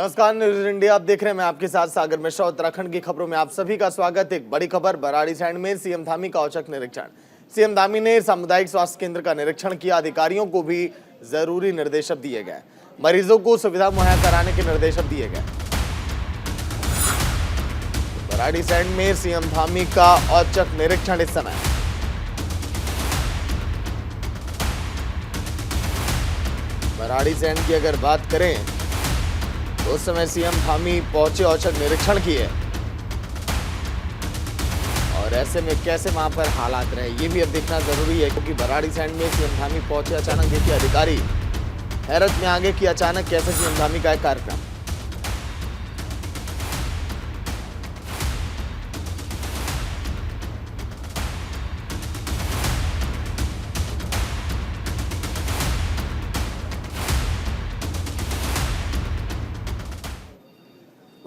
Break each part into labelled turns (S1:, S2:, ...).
S1: नमस्कार, news India आप देख रहे हैं। मैं आपके साथ सागर मिश्रा। उत्तराखंड की खबरों में आप सभी का स्वागत। एक बड़ी खबर, भराड़ीसैंण में सीएम धामी का औचक निरीक्षण। सीएम धामी ने सामुदायिक स्वास्थ्य केंद्र का निरीक्षण किया। अधिकारियों को भी जरूरी निर्देश दिए गए। मरीजों को सुविधा मुहैया कराने के निर्देश दिए गए। भराड़ीसैंण में सीएम धामी का औचक निरीक्षण। इस समय भराड़ीसैंण की अगर बात करें तो उस समय सीएम धामी पहुंचे, औचक निरीक्षण किए और ऐसे में कैसे वहां पर हालात रहे ये भी अब देखना जरूरी है, क्योंकि भराड़ीसैंण में सीएम धामी पहुंचे, अचानक देखिए अधिकारी हैरत में आ गए कि अचानक कैसे सीएम धामी का कार्यक्रम।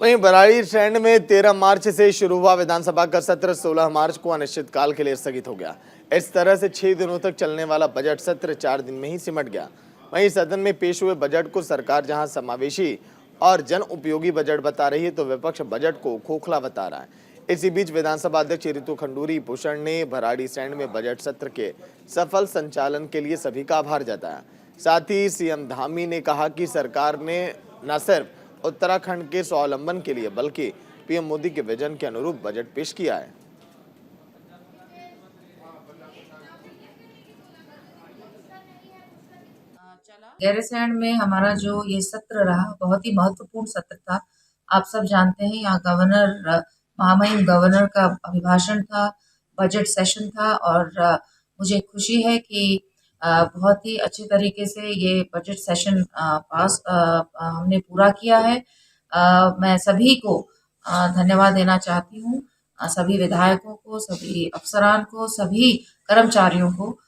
S1: वहीं भराड़ीसैंण में 13 मार्च से शुरू हुआ विधानसभा का सत्र 16 मार्च को अनिश्चितकाल के लिए स्थगित हो गया। इस तरह से 6 दिनों तक चलने वाला बजट सत्र 4 दिन में ही सिमट गया। वहीं सदन में पेश हुए बजट को सरकार जहां समावेशी और जन उपयोगी बजट बता रही है, तो विपक्ष बजट को खोखला बता रहा है। इसी बीच विधानसभा अध्यक्ष ऋतु खंडूरी भूषण ने भराड़ीसैंण में बजट सत्र के सफल संचालन के लिए सभी का आभार जताया। साथ ही सीएम धामी ने कहा कि सरकार ने न सिर्फ उत्तराखंड के स्वावलंबन के लिए बल्कि पीएम मोदी के विजन के अनुरूप बजट पेश किया है।
S2: गैरसैंण में हमारा जो ये सत्र रहा बहुत ही महत्वपूर्ण सत्र था। आप सब जानते हैं यहाँ गवर्नर, महामहिम गवर्नर का अभिभाषण था, बजट सेशन था और मुझे खुशी है कि बहुत ही अच्छे तरीके से ये बजट सेशन हमने पूरा किया है। मैं सभी को धन्यवाद देना चाहती हूँ, सभी विधायकों को, सभी अफसरान को, सभी कर्मचारियों को।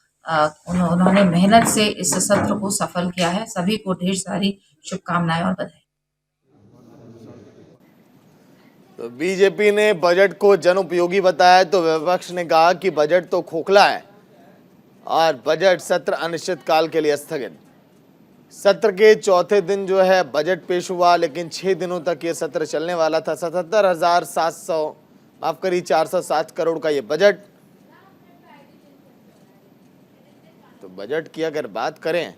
S2: उन्होंने मेहनत से इस सत्र को सफल किया है। सभी को ढेर सारी शुभकामनाएं और बधाई।
S1: तो बीजेपी ने बजट को जन उपयोगी बताया, तो विपक्ष ने कहा कि बजट तो खोखला है और बजट सत्र अनिश्चितकाल के लिए स्थगित। सत्र के चौथे दिन जो है बजट पेश हुआ, लेकिन 6 दिनों तक ये सत्र चलने वाला था। 407 करोड़ का ये बजट। तो बजट की अगर बात करें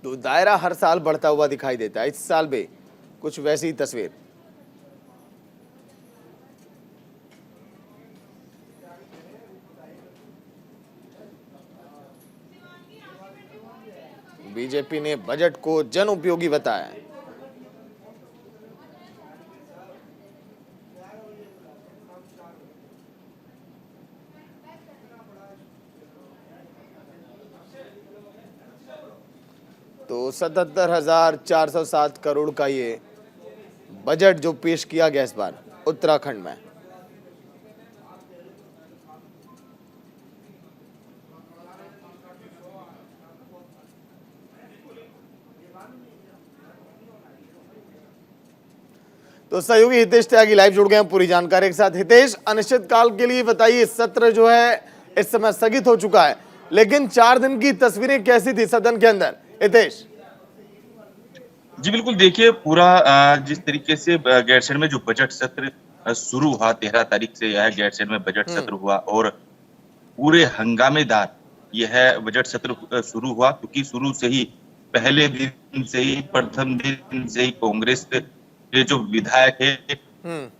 S1: तो दायरा हर साल बढ़ता हुआ दिखाई देता है। इस साल भी कुछ वैसी ही तस्वीर। बीजेपी ने बजट को जन उपयोगी बताया। तो 77,407 करोड़ का ये बजट जो पेश किया गया इस बार उत्तराखंड में। तो सहयोगी हितेश त्यागी लाइव जुड़ गए हैं पूरी जानकारी के साथ। हितेश, अनिश्चितकाल के लिए बताइए, सत्र जो है इस समय स्थगित हो चुका है, लेकिन 4 दिन की तस्वीरें कैसी थी सदन के अंदर? हितेश
S3: जी बिल्कुल, देखिए पूरा जिस तरीके से गैरसैंण में जो बजट सत्र शुरू हुआ 13 तारीख से यह गैरसैंण में बजट सत्र हुआ और पूरे हंगामेदार यह बजट सत्र शुरू हुआ, क्योंकि शुरू से ही पहले दिन से ही प्रथम दिन से ही कांग्रेस के जो विधायक है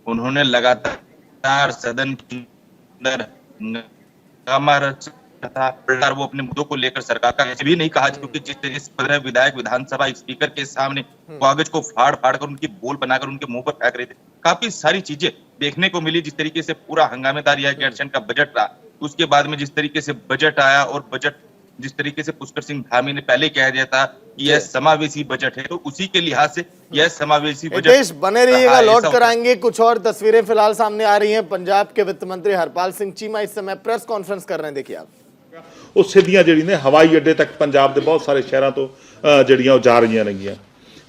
S3: उन्होंने लगातार सदन के अंदर हंगामा था। वो अपने मुद्दों को लेकर सरकार का ऐसे भी नहीं कहा, क्योंकि जिस तरीके से 15 विधायक विधानसभा स्पीकर के सामने कागज को फाड़ फाड़ कर उनकी बोल बनाकर उनके मुंह पर फेंक रहे थे। काफी सारी चीजें देखने को मिली। जिस तरीके से पूरा हंगामेदार यह गैरसैंण का बजट रहा, उसके बाद में जिस तरीके से बजट आया और बजट जिस तरीके से पुष्कर सिंह धामी ने पहले कह दिया था कि यह समावेशी बजट है, तो उसी के लिहाज से यह समावेशी बजट।
S1: बने रहिएगा, लौट कर आएंगे। कुछ और तस्वीरें फिलहाल सामने आ रही हैं। पंजाब के वित्त मंत्री हरपाल सिंह चीमा इस समय प्रेस कॉन्फ्रेंस कर रहे हैं, देखिए आप।
S4: ਉਹ ਸਿੱਧੀਆਂ ਜਿਹੜੀ ਨੇ ਹਵਾਈ ਅੱਡੇ ਤੱਕ ਪੰਜਾਬ ਦੇ ਬਹੁਤ ਸਾਰੇ ਸ਼ਹਿਰਾਂ ਤੋਂ ਜਿਹੜੀਆਂ ਉਹ ਜਾ ਰਹੀਆਂ ਨੇਗੀਆਂ।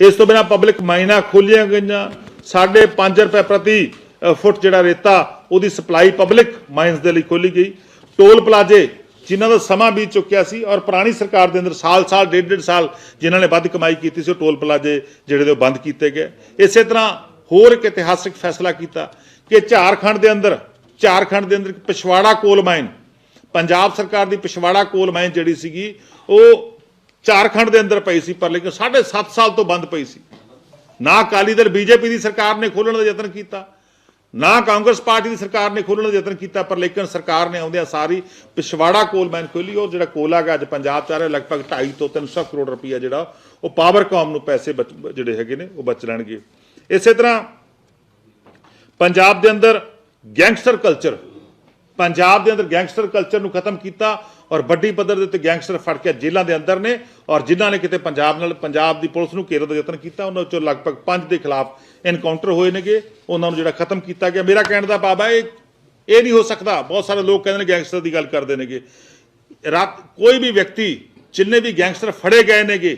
S4: ਇਸ ਤੋਂ ਬਿਨਾਂ ਪਬਲਿਕ ਮਾਈਨਾਂ ਖੋਲੀਆਂ ਗਈਆਂ। 5.5 ਰੁਪਏ ਪ੍ਰਤੀ ਫੁੱਟ ਜਿਹੜਾ ਰੇਤਾ ਉਹਦੀ ਸਪਲਾਈ ਪਬਲਿਕ ਮਾਈਨਸ ਦੇ ਲਈ ਖੋਲੀ ਗਈ। ਟੋਲ ਪਲਾਜ਼ੇ ਜਿਨ੍ਹਾਂ ਦਾ ਸਮਾਂ ਬੀਤ ਚੁੱਕਿਆ ਸੀ ਔਰ ਪੁਰਾਣੀ ਸਰਕਾਰ ਦੇ ਅੰਦਰ ਸਾਲ ਡੇਢ ਸਾਲ ਜਿਨ੍ਹਾਂ ਨੇ ਵੱਧ ਕਮਾਈ ਕੀਤੀ ਸੀ ਉਹ ਟੋਲ ਪਲਾਜ਼ੇ ਜਿਹੜੇ ਉਹ ਬੰਦ ਕੀਤੇ ਗਏ। ਇਸੇ ਤਰ੍ਹਾਂ ਹੋਰ ਇੱਕ ਇਤਿਹਾਸਕ ਫੈਸਲਾ ਕੀਤਾ ਕਿ ਝਾਰਖੰਡ ਦੇ ਅੰਦਰ ਇੱਕ ਪਿਛਵਾੜਾ ਕੋਲ ਮਾਈਨ, ਪੰਜਾਬ ਸਰਕਾਰ ਦੀ ਪਿਛਵਾੜਾ ਕੋਲ ਮਾਈਨ ਜਿਹੜੀ ਸੀਗੀ ਉਹ ਝਾਰਖੰਡ ਦੇ ਅੰਦਰ ਪਈ ਸੀ, ਪਰ ਲੇਕਿਨ 7.5 ਸਾਲ ਤੋਂ ਬੰਦ ਪਈ ਸੀ। ਨਾ ਅਕਾਲੀ ਦਲ ਬੀਜੇਪੀ ਦੀ ਸਰਕਾਰ ਨੇ ਖੋਲ੍ਹਣ ਦਾ ਯਤਨ ਕੀਤਾ, ਨਾ ਕਾਂਗਰਸ ਪਾਰਟੀ ਦੀ ਸਰਕਾਰ ਨੇ ਖੋਲ੍ਹਣ ਦਾ ਯਤਨ ਕੀਤਾ, ਪਰ ਲੇਕਿਨ ਸਰਕਾਰ ਨੇ ਆਉਂਦਿਆਂ ਸਾਰੀ ਪਿਛਵਾੜਾ ਕੋਲ ਮਾਈਨ ਖੋਲ੍ਹੀ। ਔਰ ਜਿਹੜਾ ਕੋਲਾ ਹੈਗਾ ਅੱਜ ਪੰਜਾਬ 'ਚ ਆ ਰਿਹਾ ਲਗਭਗ 2.5 ਤੋਂ 300 ਕਰੋੜ ਰੁਪਈਆ ਜਿਹੜਾ ਉਹ ਪਾਵਰਕਾਮ ਨੂੰ ਪੈਸੇ ਜਿਹੜੇ ਹੈਗੇ ਨੇ ਉਹ ਬਚ ਲੈਣਗੇ। ਇਸੇ ਤਰ੍ਹਾਂ ਪੰਜਾਬ ਦੇ ਅੰਦਰ ਗੈਂਗਸਟਰ ਕਲਚਰ ਨੂੰ ਖਤਮ ਕੀਤਾ ਔਰ ਵੱਡੀ ਪੱਧਰ ਦੇ ਉੱਤੇ ਗੈਂਗਸਟਰ ਫੜ ਕੇ ਜੇਲ੍ਹਾਂ ਦੇ ਅੰਦਰ ਨੇ ਔਰ ਜਿਨ੍ਹਾਂ ਨੇ ਕਿਤੇ ਪੰਜਾਬ ਦੀ ਪੁਲਿਸ ਨੂੰ ਘੇਰਨ ਦਾ ਯਤਨ ਕੀਤਾ ਉਹਨਾਂ ਵਿੱਚੋਂ ਲਗਭਗ 5 ਦੇ ਖਿਲਾਫ ਐਨਕਾਊਂਟਰ ਹੋਏ ਨੇਗੇ, ਉਹਨਾਂ ਨੂੰ ਜਿਹੜਾ ਖਤਮ ਕੀਤਾ ਗਿਆ। ਮੇਰਾ ਕਹਿਣ ਦਾ ਭਾਵ ਹੈ ਇਹ ਨਹੀਂ ਹੋ ਸਕਦਾ। ਬਹੁਤ ਸਾਰੇ ਲੋਕ ਕਹਿੰਦੇ ਨੇ ਗੈਂਗਸਟਰ ਦੀ ਗੱਲ ਕਰਦੇ ਨੇਗੇ। ਕੋਈ ਵੀ ਵਿਅਕਤੀ ਜਿੰਨੇ ਵੀ ਗੈਂਗਸਟਰ ਫੜੇ ਗਏ ਨੇਗੇ,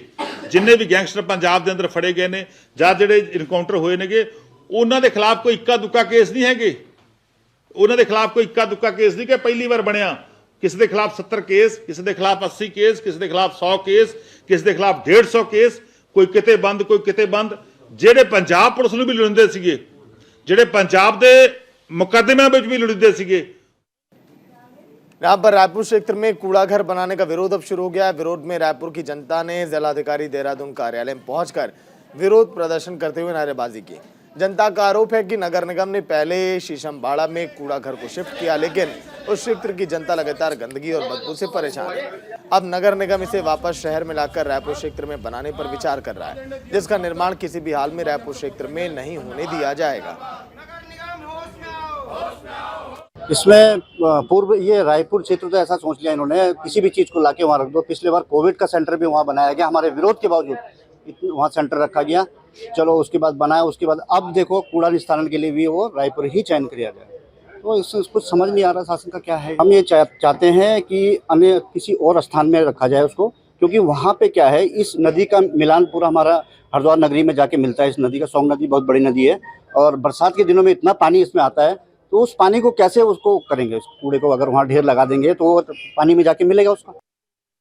S4: ਜਿੰਨੇ ਵੀ ਗੈਂਗਸਟਰ ਪੰਜਾਬ ਦੇ ਅੰਦਰ ਫੜੇ ਗਏ ਨੇ ਜਾਂ ਜਿਹੜੇ ਐਨਕਾਊਂਟਰ ਹੋਏ ਨੇਗੇ ਉਹਨਾਂ ਦੇ ਖਿਲਾਫ ਕੋਈ ਇੱਕਾ ਦੁੱਕਾ ਕੇਸ ਨਹੀਂ ਹੈਗੇ। ਉਹਨਾਂ ਦੇ ਖਿਲਾਫ ਕੋਈ ਇੱਕਾ ਦੁੱਕਾ ਕੇਸ ਨਹੀਂ ਕਿ ਪਹਿਲੀ ਵਾਰ ਬਣਿਆ। ਕਿਸੇ ਦੇ ਖਿਲਾਫ 70 ਕੇਸ, ਕਿਸੇ ਦੇ ਖਿਲਾਫ 80 ਕੇਸ, ਕਿਸੇ ਦੇ ਖਿਲਾਫ 100 ਕੇਸ, ਕਿਸੇ ਦੇ ਖਿਲਾਫ 150 ਕੇਸ, ਕੋਈ ਕਿਤੇ ਬੰਦ ਕੋਈ ਕਿਤੇ ਬੰਦ। ਜਿਹੜੇ ਪੰਜਾਬ ਪੁਲਿਸ ਨੂੰ ਵੀ ਲੁੜਿੰਦੇ ਸੀਗੇ, ਜਿਹੜੇ पंजाब के मुकदमे में भी लुढ़कते सीगे।
S1: यहाँ पर रायपुर क्षेत्र में कूड़ा घर बनाने का विरोध अब शुरू हो गया है। विरोध में रायपुर की जनता ने जिलाधिकारी देहरादून कार्यालय में पहुंचकर विरोध प्रदर्शन करते हुए नारेबाजी की। जनता का आरोप है कि नगर निगम ने पहले शीशमबाड़ा में कूड़ा घर को शिफ्ट किया, लेकिन उस क्षेत्र की जनता लगातार गंदगी और बदबू से परेशान है। अब नगर निगम इसे वापस शहर में लाकर रायपुर क्षेत्र में बनाने पर विचार कर रहा है, जिसका निर्माण किसी भी हाल में रायपुर क्षेत्र में नहीं होने दिया जाएगा।
S5: इसमें पूर्व ये रायपुर क्षेत्र तो ऐसा सोच लिया इन्होंने, किसी भी चीज़ को लाके वहाँ रख दो। पिछले बार कोविड का सेंटर भी वहाँ बनाया गया, हमारे विरोध के बावजूद वहाँ सेंटर रखा गया। चलो उसके बाद बनाया, उसके बाद अब देखो कूड़ा निस्तारण के लिए भी वो रायपुर ही चयन किया जाए। तो इससे कुछ समझ नहीं आ रहा शासन का क्या है। हम ये चाहते हैं कि अन्य किसी और स्थान में रखा जाए उसको, क्योंकि वहाँ पे क्या है, इस नदी का मिलान पूरा हमारा हरिद्वार नगरी में जाके मिलता है। इस नदी का सोंग नदी बहुत बड़ी नदी है और बरसात के दिनों में इतना पानी इसमें आता है, तो उस पानी को कैसे उसको करेंगे, उस कूड़े को अगर वहाँ ढेर लगा देंगे तो पानी में जाके मिलेगा उसका।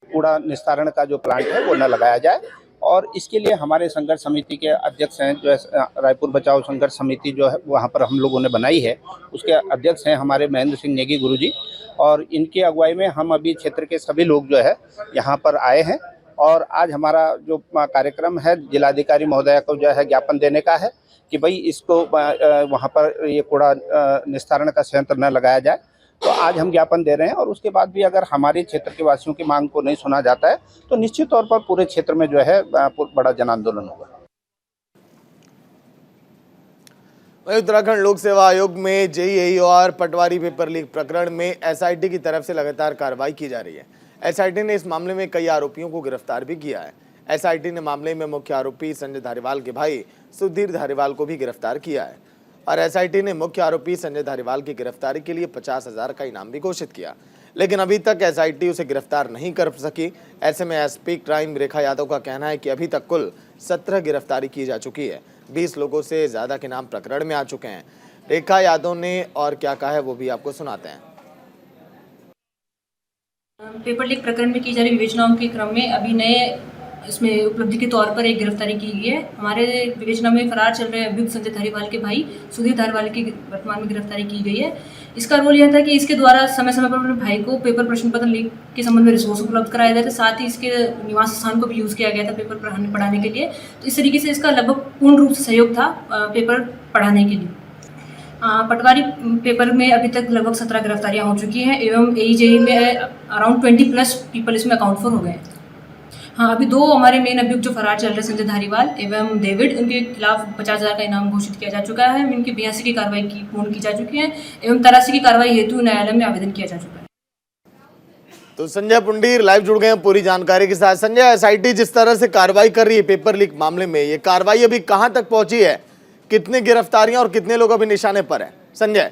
S6: कूड़ा निस्तारण का जो प्लांट है वो न लगाया जाए, और इसके लिए हमारे संघर्ष समिति के अध्यक्ष हैं, जो है रायपुर बचाओ संघर्ष समिति जो है वहाँ पर हम लोगों ने बनाई है, उसके अध्यक्ष हैं हमारे महेंद्र सिंह नेगी गुरुजी, और इनकी अगुवाई में हम अभी क्षेत्र के सभी लोग जो है यहाँ पर आए हैं। और आज हमारा जो कार्यक्रम है जिलाधिकारी महोदया को जो है ज्ञापन देने का है कि भाई इसको वहाँ पर ये कूड़ा निस्तारण का संयंत्र न लगाया जाए। तो आज हम ज्ञापन दे रहे हैं, और उसके बाद भी अगर हमारे क्षेत्र के वासियों की मांग को नहीं सुना जाता है तो निश्चित तौर पर पूरे क्षेत्र में जो है बड़ा जन आंदोलन होगा।
S1: उत्तराखंड लोक सेवा आयोग में जेईई और पटवारी पेपर लीक प्रकरण में एसआईटी की तरफ से लगातार कार्रवाई की जा रही है। एसआईटी ने इस मामले में कई आरोपियों को गिरफ्तार भी किया है। एसआईटी ने मामले में मुख्य आरोपी संजय धारीवाल के भाई सुधीर धारीवाल को भी गिरफ्तार किया है, और एसआईटी ने मुख्य आरोपी संजय धारीवाल की गिरफ्तारी के लिए 50,000 का इनाम भी घोषित किया, लेकिन अभी तक एसआईटी उसे गिरफ्तार नहीं कर सकी। ऐसे में एसपी क्राइम रेखा यादव का कहना है कि अभी तक कुल 17 गिरफ्तारी की जा चुकी है, 20 लोगों से ज्यादा के नाम प्रकरण में आ चुके हैं। रेखा यादव ने और क्या कहा है वो भी आपको सुनाते हैं।
S7: पेपर लीक प्रकरण में की जा रही विवेचनाओं के क्रम में अभी नए इसमें उपलब्धि के तौर पर एक गिरफ्तारी की गई है। हमारे विवेचना में फरार चल रहे अभियुक्त संजय धारीवाल के भाई सुधीर धारीवाल की वर्तमान में गिरफ्तारी की गई है। इसका रोल यह था कि इसके द्वारा समय समय पर अपने भाई को पेपर प्रश्न पत्र लीक के संबंध में रिसोर्स उपलब्ध कराया गया था, साथ ही इसके निवास स्थान को भी यूज़ किया गया था पेपर पढ़ाने के लिए। तो इस तरीके से इसका लगभग पूर्ण रूप से सहयोग था पेपर पढ़ाने के लिए। पटवारी पेपर में अभी तक लगभग 17 गिरफ्तारियाँ हो चुकी हैं, एवं एईजेई में अराउंड 20+ पीपल इसमें अकाउंट फॉर हो गए हैं। हाँ, अभी 2 हमारे मेन अभियुक्त जो फरार चल रहे संजय धारीवाल एवं डेविड, उनके खिलाफ 50,000 का इनाम घोषित किया जा चुका है। इनकी 82 की कार्रवाई पूर्ण की जा चुकी है एवं 83 की कार्रवाई हेतु न्यायालय में आवेदन किया जा चुका है।
S1: तो संजय पुंडीर लाइव जुड़ गए हैं पूरी जानकारी के साथ। संजय, एसआईटी जिस तरह से कार्रवाई कर रही है पेपर लीक मामले में, ये कार्रवाई अभी कहां तक पहुंची है? कितनी गिरफ्तारियां और कितने लोग अभी निशाने पर हैं? संजय,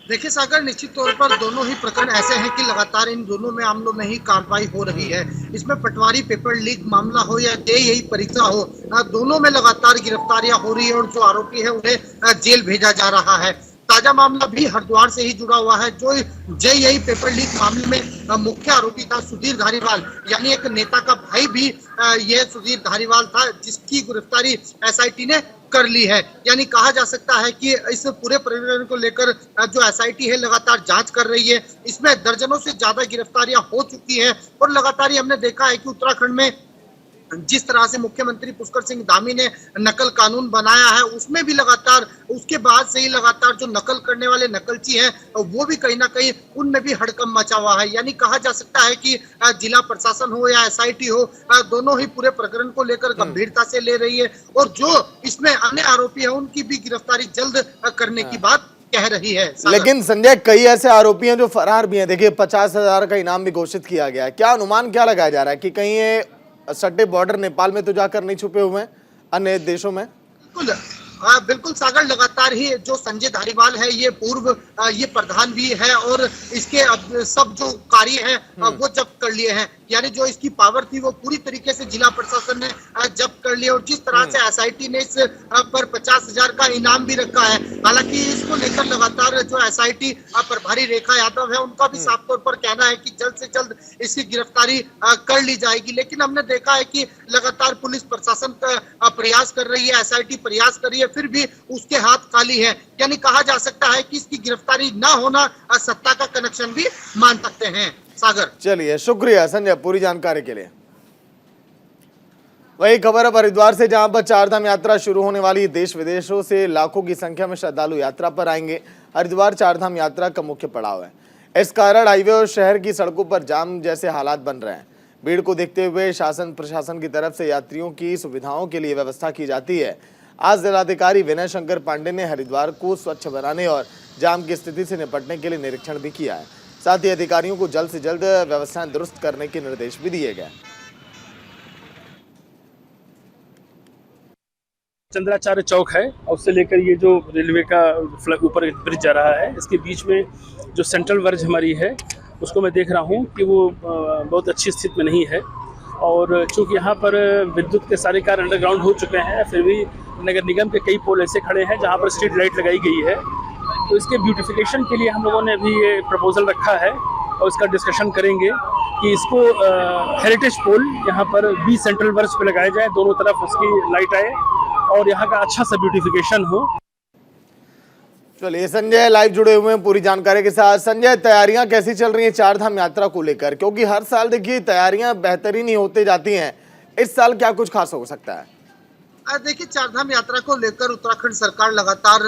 S8: देखिए सागर, निश्चित तौर पर दोनों ही प्रकरण ऐसे हैं कि लगातार इन दोनों मामलों में ही कार्रवाई हो रही है। इसमें पटवारी पेपर लीक मामला हो या जेईई परीक्षा हो, दोनों में लगातार गिरफ्तारियां हो रही है और जो आरोपी है उन्हें जेल भेजा जा रहा है। ताजा मामला भी हरिद्वार से ही जुड़ा हुआ है। जो जेईई पेपर लीक मामले में मुख्य आरोपी था सुधीर धारीवाल, यानी एक नेता का भाई भी ये सुधीर धारीवाल था, जिसकी गिरफ्तारी एसआईटी ने कर ली है। यानी कहा जा सकता है कि इस पूरे प्रकरण को लेकर जो एसआईटी है लगातार जांच कर रही है। इसमें दर्जनों से ज्यादा गिरफ्तारियां हो चुकी है और लगातार हमने देखा है कि उत्तराखंड में जिस तरह से मुख्यमंत्री पुष्कर सिंह धामी ने नकल कानून बनाया है, उसमें भी लगातार उसके बाद से ही लगातार जो नकल करने वाले नकलची हैं वो भी कहीं ना कहीं उनमें भी हड़कंप मचा हुआ है। यानी कहा जा सकता है कि जिला प्रशासन हो या एसआईटी हो, दोनों ही पूरे प्रकरण को लेकर गंभीरता से ले रही है और जो इसमें अन्य आरोपी है उनकी भी गिरफ्तारी जल्द करने की बात कह रही है।
S1: लेकिन संजय, कई ऐसे आरोपी हैं जो फरार भी हैं। देखिए 50,000 का इनाम भी घोषित किया गया है। क्या अनुमान क्या लगाया जा रहा है कि कहीं ये सट्टे बॉर्डर नेपाल में तो जाकर नहीं छुपे हुए हैं, अन्य देशों में?
S8: बिल्कुल सागर, लगातार ही जो संजय धारीवाल है ये पूर्व ये प्रधान भी है और इसके सब जो कार्य है वो जब्त कर लिए हैं। यानी जो इसकी पावर थी वो पूरी तरीके से जिला प्रशासन ने जब्त कर लिया और जिस तरह से एसआईटी ने इस पर 50,000 का इनाम भी रखा है। हालांकि इसको लेकर लगातार जो एसआईटी प्रभारी रेखा यादव है उनका भी साफ तौर पर कहना है कि जल्द से जल्द इसकी गिरफ्तारी कर ली जाएगी। लेकिन हमने देखा है कि लगातार पुलिस प्रशासन प्रयास कर रही है, एसआईटी प्रयास कर रही है, फिर भी उसके हाथ खाली है। यानी कहा जा सकता है कि इसकी गिरफ्तारी ना होना सत्ता का कनेक्शन भी मान सकते हैं। सागर,
S1: चलिए शुक्रिया संजय पूरी जानकारी के लिए। वही खबर अब हरिद्वार से, जहां पर चारधाम यात्रा शुरू होने वाली। देश विदेशों से लाखों की संख्या में श्रद्धालु यात्रा पर आएंगे। हरिद्वार चारधाम यात्रा का मुख्य पड़ाव है। इस कारण हाईवे और शहर की सड़कों पर जाम जैसे हालात बन रहे हैं। भीड़ को देखते हुए शासन प्रशासन की तरफ से यात्रियों की सुविधाओं के लिए व्यवस्था की जाती है। आज जिलाधिकारी विनय शंकर पांडे ने हरिद्वार को स्वच्छ बनाने और जाम की स्थिति से निपटने के लिए निरीक्षण भी किया है। साथ ही अधिकारियों को जल्द से जल्द व्यवस्थाएं दुरुस्त करने के निर्देश भी दिए गए।
S9: चंद्राचार्य चौक है और उससे लेकर ये जो रेलवे का ऊपर ब्रिज जा रहा है, इसके बीच में जो सेंट्रल वर्ज हमारी है उसको मैं देख रहा हूँ कि वो बहुत अच्छी स्थिति में नहीं है। और चूँकि यहाँ पर विद्युत के सारे कार्य अंडरग्राउंड हो चुके हैं, फिर भी नगर निगम के कई पोल ऐसे खड़े हैं जहाँ पर स्ट्रीट लाइट लगाई गई है। तो इसके ब्यूटिफिकेशन के लिए हम लोगों ने अभी ये प्रपोजल रखा है और इसका डिस्कशन करेंगे कि इसको हेरिटेज पोल यहाँ पर 20 सेंट्रल वर्ज पे लगाया जाए, दोनों तरफ उसकी लाइट आए और यहाँ का अच्छा सा ब्यूटिफिकेशन हो।
S1: चलिए संजय लाइव जुड़े हुए हैं पूरी जानकारी के साथ। संजय, तैयारियां कैसी चल रही हैं चारधाम यात्रा को लेकर? क्योंकि हर साल देखिए तैयारियां बेहतरीन ही होते जाती हैं, इस साल क्या कुछ खास हो सकता है?
S8: देखिए, चारधाम यात्रा को लेकर उत्तराखंड सरकार लगातार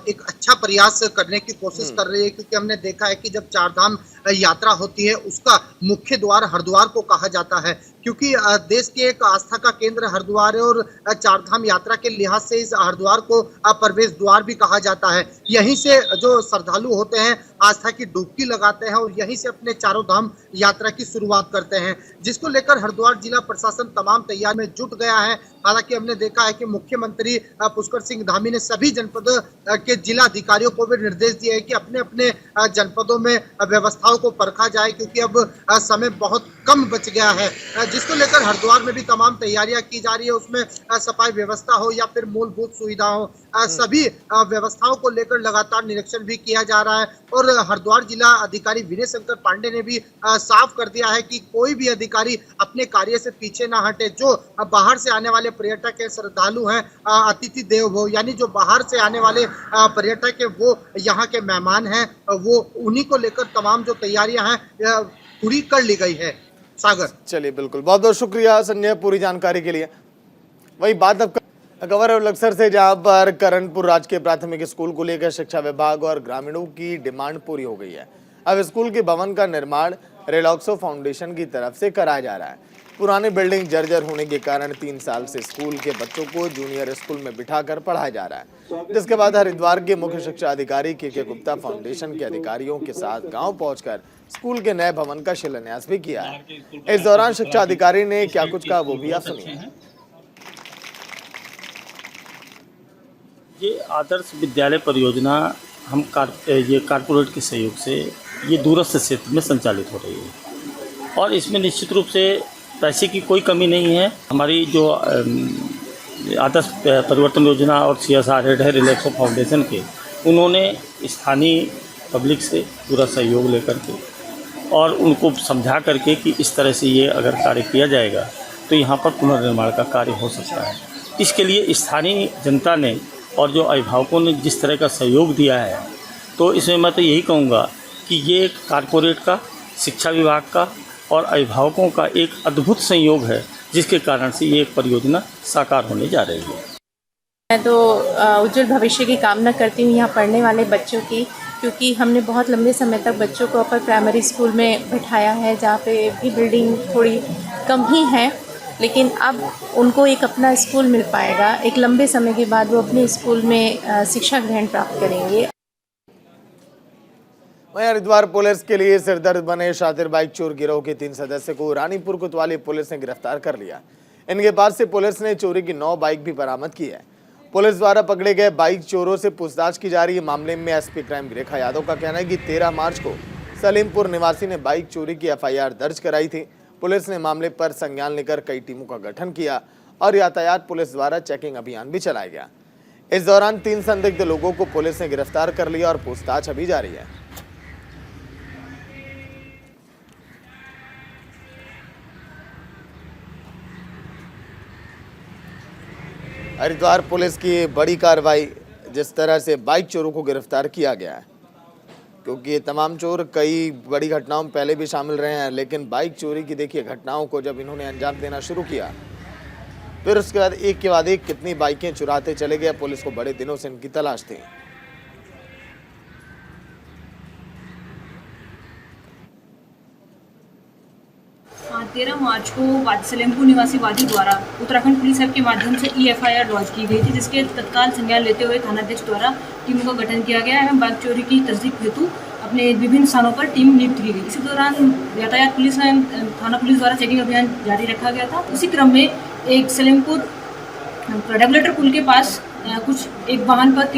S8: एक अच्छा प्रयास करने की कोशिश कर रही है, क्योंकि हमने देखा है कि जब चारधाम यात्रा होती है उसका मुख्य द्वार हरिद्वार को कहा जाता है, क्योंकि देश के एक आस्था का केंद्र हरिद्वार है और चारधाम यात्रा के लिहाज से इस हरिद्वार को प्रवेश द्वार भी कहा जाता है। यहीं से जो श्रद्धालु होते हैं आस्था की डुबकी लगाते हैं और यहीं से अपने चारों धाम यात्रा की शुरुआत करते हैं, जिसको लेकर हरिद्वार जिला प्रशासन तमाम तैयारी में जुट गया है। हालांकि हमने देखा है कि मुख्यमंत्री पुष्कर सिंह धामी ने सभी जनपदों के जिला अधिकारियों को भी निर्देश दिए हैं कि अपने अपने जनपदों में व्यवस्थाओं को परखा जाए, क्योंकि अब समय बहुत कम बच गया है, जिसको लेकर हरिद्वार में भी तमाम तैयारियां की जा रही है। उसमें सफाई व्यवस्था हो या फिर मूलभूत सुविधा हो, सभी व्यवस्थाओं को लेकर लगातार निरीक्षण भी किया जा रहा है। और हरिद्वार जिला अधिकारी विनय शंकर पांडे ने भी साफ कर दिया है कि कोई भी अधिकारी अपने कार्य से पीछे ना हटे। जो बाहर से आने वाले पर्यटक है, श्रद्धालु हैं, अतिथि देव भव, यानी जो बाहर से आने वाले पर्यटक है वो यहाँ के मेहमान हैं, वो उन्हीं को लेकर तमाम जो तैयारियां हैं पूरी कर ली गई है। सागर,
S1: चलिए बिल्कुल, बहुत बहुत शुक्रिया संजय पूरी जानकारी के लिए। वही बात अब खबर लक्सर से, जहां पर करणपुर राजकीय प्राथमिक स्कूल को लेकर शिक्षा विभाग और ग्रामीणों की डिमांड पूरी हो गई है। अब स्कूल के भवन का निर्माण रिलैक्सो फाउंडेशन की तरफ से कराया जा रहा है। पुरानी बिल्डिंग जर्जर होने के कारण 3 साल से स्कूल के बच्चों को जूनियर स्कूल में बिठाकर पढ़ाया जा रहा है, जिसके बाद हरिद्वार के मुख्य शिक्षा अधिकारी के गुप्ता फाउंडेशन के अधिकारियों के साथ गांव पहुंचकर स्कूल के नए भवन का शिलान्यास भी किया है। इस दौरान शिक्षा अधिकारी ने क्या कुछ कहा वो भी आप सुनिए।
S10: ये आदर्श विद्यालय परियोजना हम ये कारपोरेट के सहयोग से ये दूरस्थ क्षेत्र में संचालित हो रही है और इसमें निश्चित रूप से पैसे की कोई कमी नहीं है। हमारी जो आदर्श परिवर्तन योजना और CSR हेड है रिलैक्सो फाउंडेशन के, उन्होंने स्थानीय पब्लिक से पूरा सहयोग लेकर के और उनको समझा करके कि इस तरह से ये अगर कार्य किया जाएगा तो यहाँ पर पुनर्निर्माण का कार्य हो सकता है। इसके लिए स्थानीय जनता ने और जो अभिभावकों ने जिस तरह का सहयोग दिया है, तो इसमें मैं तो यही कहूँगा कि ये कारपोरेट का, शिक्षा विभाग का और अभिभावकों का एक अद्भुत संयोग है, जिसके कारण से ये परियोजना साकार होने जा रही है।
S11: मैं तो उज्जवल भविष्य की कामना करती हूँ यहाँ पढ़ने वाले बच्चों की, क्योंकि हमने बहुत लंबे समय तक बच्चों को अपर प्राइमरी स्कूल में बिठाया है, जहाँ पे भी बिल्डिंग थोड़ी कम ही है, लेकिन अब उनको एक अपना स्कूल मिल पाएगा। एक लंबे समय के बाद वो अपने स्कूल में शिक्षा ग्रहण प्राप्त करेंगे।
S1: वहीं हरिद्वार पुलिस के लिए सिरदर्द बने शातिर बाइक चोर गिरोह के 3 सदस्य को रानीपुर कोतवाली पुलिस ने गिरफ्तार कर लिया। इनके पास से पुलिस ने चोरी की 9 बाइक भी बरामद की है। पुलिस द्वारा पकड़े गए बाइक चोरों से पूछताछ की जा रही है। मामले में एसपी क्राइम रेखा यादव का कहना है कि 13 मार्च को सलीमपुर निवासी ने बाइक चोरी की एफआईआर दर्ज कराई थी। पुलिस ने मामले पर संज्ञान लेकर कई टीमों का गठन किया और यातायात पुलिस द्वारा चेकिंग अभियान भी चलाया गया। इस दौरान 3 संदिग्ध लोगों को पुलिस ने गिरफ्तार कर लिया और पूछताछ अभी जारी है। हरिद्वार पुलिस की बड़ी कार्रवाई, जिस तरह से बाइक चोरों को गिरफ्तार किया गया है, क्योंकि ये तमाम चोर कई बड़ी घटनाओं में पहले भी शामिल रहे हैं, लेकिन बाइक चोरी की देखिए घटनाओं को जब इन्होंने अंजाम देना शुरू किया, फिर उसके बाद एक के बाद एक कितनी बाइकें चुराते चले गए। पुलिस को बड़े दिनों से इनकी तलाश थी।
S7: 13 मार्च को सलेमपुर निवासी वादी द्वारा उत्तराखंड पुलिस ऐप के माध्यम से EFIR लॉन्च की गई थी, जिसके तत्काल संज्ञान लेते हुए थानाध्यक्ष द्वारा टीमों का गठन किया गया एवं बाइक चोरी की तस्दीक हेतु अपने विभिन्न स्थानों पर टीम नियुक्त की गई। इसी दौरान यातायात पुलिस एवं थाना पुलिस द्वारा चेकिंग अभियान जारी रखा गया था। उसी क्रम में एक सलेमपुर रेगुलेटर पुल के पास एक वाहन पर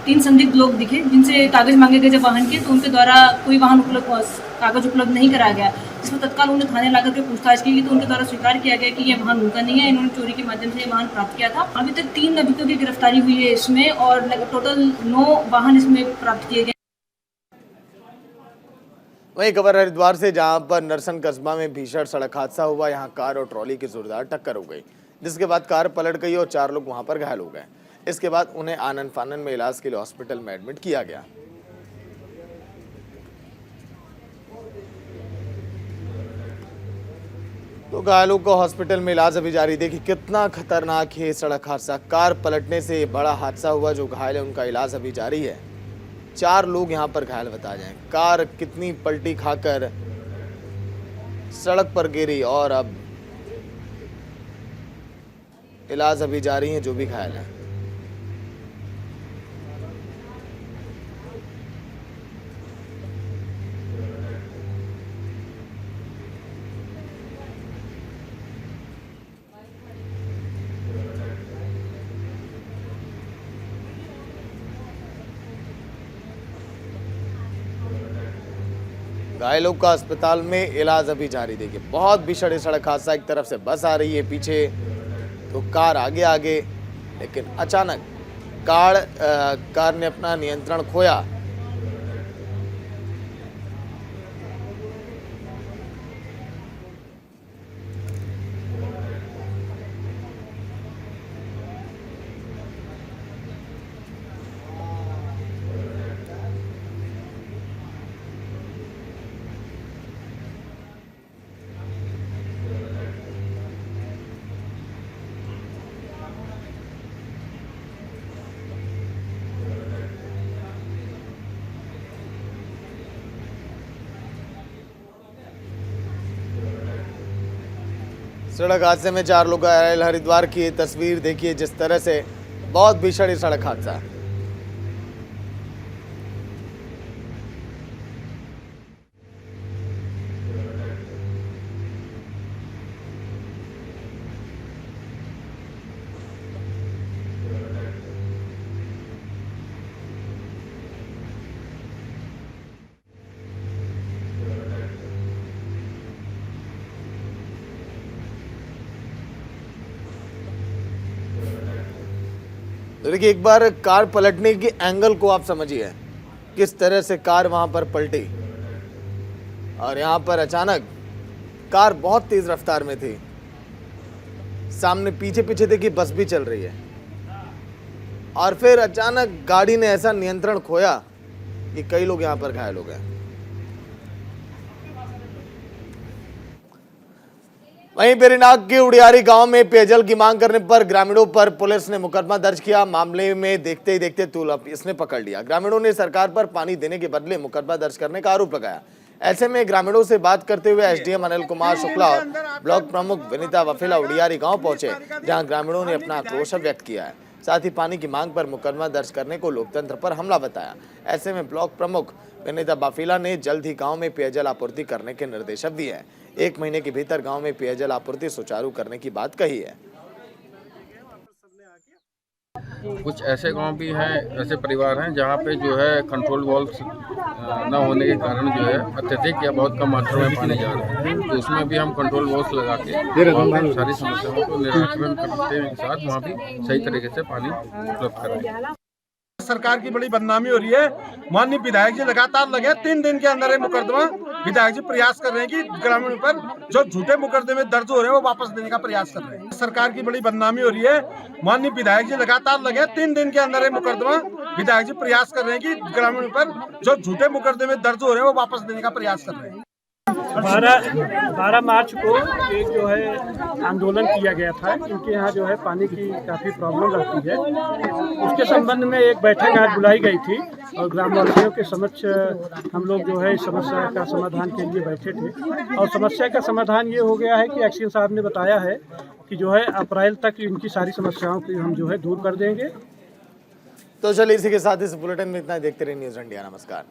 S7: 3 संदिग्ध लोग दिखे, जिनसे कागज मांगे गए जब वाहन के, तो उनके द्वारा कोई वाहन कागज उपलब्ध नहीं कराया गया, जिसमें तत्काल उन्हें थाने लाकर के पूछताछ की गई, तो उनके द्वारा स्वीकार किया गया कि यह वाहन उनका नहीं है, इन्होंने चोरी के माध्यम से ये वाहन प्राप्त किया था। अभी तक 3 अभियुक्तों की गिरफ्तारी हुई है इसमें और टोटल 9 वाहन इसमें प्राप्त किए गए।
S1: वहीं खबर हरिद्वार से, जहां पर नरसन कस्बा में भीषण सड़क हादसा हुआ। यहां कार और ट्रॉली की जोरदार टक्कर हो गई, जिसके बाद कार पलट गई और 4 लोग वहां पर घायल हो गए। इसके बाद उन्हें आनन फानन में इलाज के लिए हॉस्पिटल में एडमिट किया गया। तो घायलों को हॉस्पिटल में इलाज अभी जारी। देखिए कितना खतरनाक है सड़क हादसा, कार पलटने से बड़ा हादसा हुआ। जो घायल है उनका इलाज अभी जारी है। 4 लोग यहां पर घायल बताए जाएं। कार कितनी पलटी खाकर सड़क पर गिरी और अब इलाज अभी जारी है जो भी घायल है। घायलों का अस्पताल में इलाज अभी जारी। देखिए बहुत भीषण सड़क हादसा, एक तरफ से बस आ रही है, पीछे तो कार आगे, लेकिन अचानक कार ने अपना नियंत्रण खोया। सड़क हादसे में 4 लोग घायल। हरिद्वार की तस्वीर देखिए, जिस तरह से बहुत भीषण सड़क हादसा। देखिए एक बार कार पलटने की एंगल को आप समझिए, किस तरह से कार वहां पर पलटी और यहां पर अचानक कार बहुत तेज रफ्तार में थी। सामने पीछे पीछे देखिए बस भी चल रही है और फिर अचानक गाड़ी ने ऐसा नियंत्रण खोया कि कई लोग यहां पर घायल हो गए। वहीं बेरीनाग के उड़ियारी गांव में पेयजल की मांग करने पर ग्रामीणों पर पुलिस ने मुकदमा दर्ज किया। मामले में देखते ही देखते तूल इसने पकड़ लिया। ग्रामीणों ने सरकार पर पानी देने के बदले मुकदमा दर्ज करने का आरोप लगाया। ऐसे में ग्रामीणों से बात करते हुए एसडीएम अनिल कुमार शुक्ला और ब्लॉक प्रमुख विनीता वफेला उड़ियारी गांव पहुंचे, जहां ग्रामीणों ने अपना आक्रोश व्यक्त किया है। साथ ही पानी की मांग पर मुकदमा दर्ज करने को लोकतंत्र पर हमला बताया। ऐसे में ब्लॉक प्रमुख विनीता वफेला ने जल्द ही गांव में पेयजल आपूर्ति करने के निर्देश दिए हैं। 1 महीने के भीतर गांव में पेयजल आपूर्ति सुचारू करने की बात कही है।
S12: कुछ ऐसे गांव भी हैं, ऐसे परिवार हैं जहां पे जो है कंट्रोल वॉल्व न होने के कारण जो है अत्यधिक या बहुत कम मात्रा में पानी जा रहा है। तो उसमें भी हम कंट्रोल वॉल्व लगा के सारी समस्याओं को निराकरण करते के साथ वहाँ भी सही तरीके से पानी उपलब्ध कराएंगे।
S13: सरकार की बड़ी बदनामी हो रही है। माननीय विधायक जी लगातार लगे 3 दिन के अंदर मुकदमा, विधायक जी प्रयास कर रहे हैं कि ग्रामीणों पर जो झूठे मुकदमे दर्ज हो रहे हैं वो वापस देने का प्रयास कर रहे हैं। सरकार की बड़ी बदनामी हो रही है। माननीय विधायक जी लगातार लगे 3 दिन के अंदर मुकदमा, विधायक जी प्रयास कर रहे हैं कि ग्रामीणों पर जो झूठे मुकदमे दर्ज हो रहे हैं वो वापस देने का प्रयास कर रहे हैं।
S9: 12 मार्च को एक जो है आंदोलन किया गया था। इनके यहाँ जो है पानी की काफ़ी प्रॉब्लम रहती है। उसके संबंध में एक बैठक आज बुलाई गई थी और ग्रामवासियों के समक्ष हम लोग जो है इस समस्या का समाधान के लिए बैठे थे। और समस्या का समाधान ये हो गया है कि एक्शन साहब ने बताया है कि जो है अप्रैल तक इनकी सारी समस्याओं की हम जो है दूर कर देंगे।
S1: तो चलिए इसी के साथ इस बुलेटिन में इतना ही। देखते रहिए न्यूज़ इंडिया। नमस्कार।